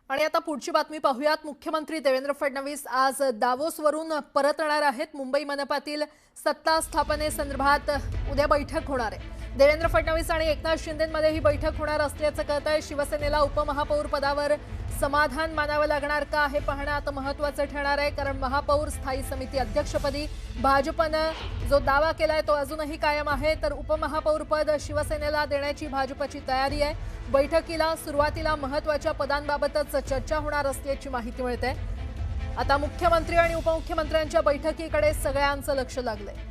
आणि आता पुढची बातमी पाहूयात। मुख्यमंत्री देवेंद्र फडणवीस आज दावोसवरून परत येणार आहेत। मुंबई मनपातील सत्ता स्थापनेसंदर्भात उद्या बैठक होणार आहे। देवेंद्र फडणवीस आणि एकनाथ शिंदेंमध्ये ही बैठक होणार असल्याचं कळतंय। शिवसेनेला उपमहापौर पदावर समाधान मानावं लागणार का हे पाहणं आता महत्त्वाचं ठरणार आहे, कारण महापौर स्थायी समिती अध्यक्षपदी भाजपनं जो दावा केलाय तो अजूनही कायम आहे, तर उपमहापौर पद शिवसेनेला देण्याची भाजपची तयारी आहे। बैठकीला सुरुवातीला महत्त्वाच्या पदांबाबतच चर्चा होणार असल्याची माहिती मिळते। आता मुख्यमंत्री आणि उपमुख्यमंत्र्यांच्या बैठकीकडे सगळ्यांचं लक्ष लागलंय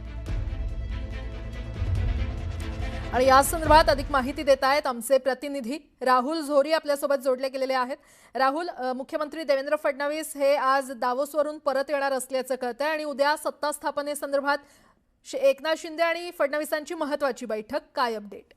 आणि या संदर्भात अधिक माहिती देत आहेत आमचे प्रतिनिधी राहुल झोरी आपल्यासोबत जोडले गेलेले आहेत। राहुल, मुख्यमंत्री देवेंद्र फडणवीस हे आज दावोसवरून परत येणार असल्याचं कळतंय आणि उद्या सत्ता स्थापनेसंदर्भात एकनाथ शिंदे आणि फडणवीसांची महत्त्वाची बैठक, काय अपडेट?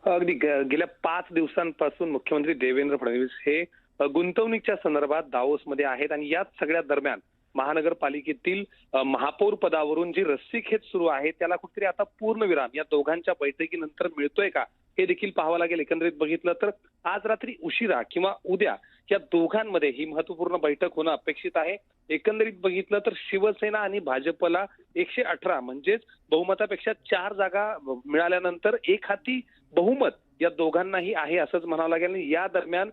अगदी गेल्या 5 दिवसांपासून मुख्यमंत्री देवेंद्र फडणवीस हे गुंतवणुकीच्या संदर्भात दावोसमध्ये आहेत आणि याच सगळ्या दरम्यान महानगरपालिकेतील महापौर पदावरून जी रस्सीखेच सुरू आहे त्याला कुठेतरी आता पूर्णविराम या दोघांच्या बैठकीनंतर मिळतोय का हे देखील पाहावं लागेल। एकंदरीत बघितलं तर आज रात्री उशिरा किंवा उद्या या दोघांमध्ये ही महत्वपूर्ण बैठक होणं अपेक्षित आहे। एकंदरीत बघितलं तर शिवसेना आणि भाजपला 118 म्हणजेच बहुमतापेक्षा 4 जागा मिळाल्यानंतर एक हाती बहुमत या दोघांनाही आहे असंच म्हणावं लागेल। या दरम्यान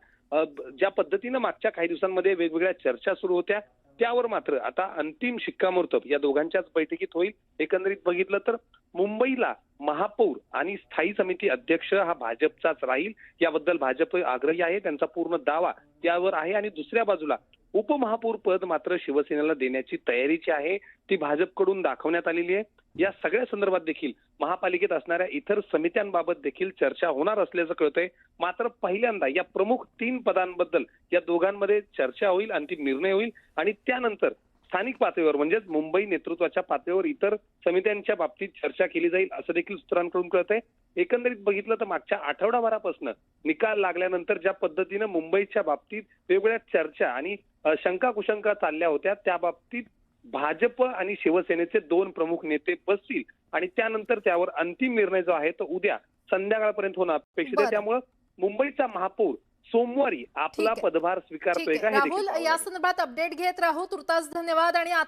ज्या पद्धतीनं मागच्या काही दिवसांमध्ये वेगवेगळ्या चर्चा सुरू होत्या त्यावर मात्र आता अंतिम शिक्कामोर्तब या दोघांच्याच बैठकीत होईल। एकंदरीत बघितलं तर मुंबईला महापौर आणि स्थायी समिती अध्यक्ष हा भाजपचाच राहील याबद्दल भाजप आग्रही आहे, त्यांचा पूर्ण दावा त्यावर आहे आणि दुसऱ्या बाजूला उपमहापौर पद मात्र शिवसेनेला देण्याची तयारीची आहे, ती भाजपकडून दाखवण्यात आलेली आहे। या सगळ्या संदर्भात देखील महापालिकेत असणाऱ्या इतर समित्यांबाबत देखील चर्चा होणार असल्याचं कळतंय। मात्र पहिल्यांदा या प्रमुख 3 पदांबद्दल या दोघांमध्ये चर्चा होईल, अंतिम निर्णय होईल आणि त्यानंतर स्थानिक पातळीवर म्हणजेच मुंबई नेतृत्वाच्या पातळीवर इतर समित्यांच्या बाबतीत चर्चा केली जाईल असं देखील सूत्रांकडून कळतंय। एकंदरीत बघितलं तर मागच्या आठवडाभरापासून निकाल लागल्यानंतर ज्या पद्धतीनं मुंबईच्या बाबतीत वेगवेगळ्या चर्चा आणि शंका कुशंका चालल्या होत्या त्या बाबतीत भाजप आणि शिवसेनेचे 2 प्रमुख नेते बसतील आणि त्यानंतर त्यावर अंतिम निर्णय जो आहे तो उद्या संध्याकाळपर्यंत होणं अपेक्षित आहे। त्यामुळे मुंबईचा महापौर सोमवारी आपला पदभार स्वीकारतोय का हे राहुल, या संदर्भात अपडेट घेत राहू। तुर्तास धन्यवाद। आणि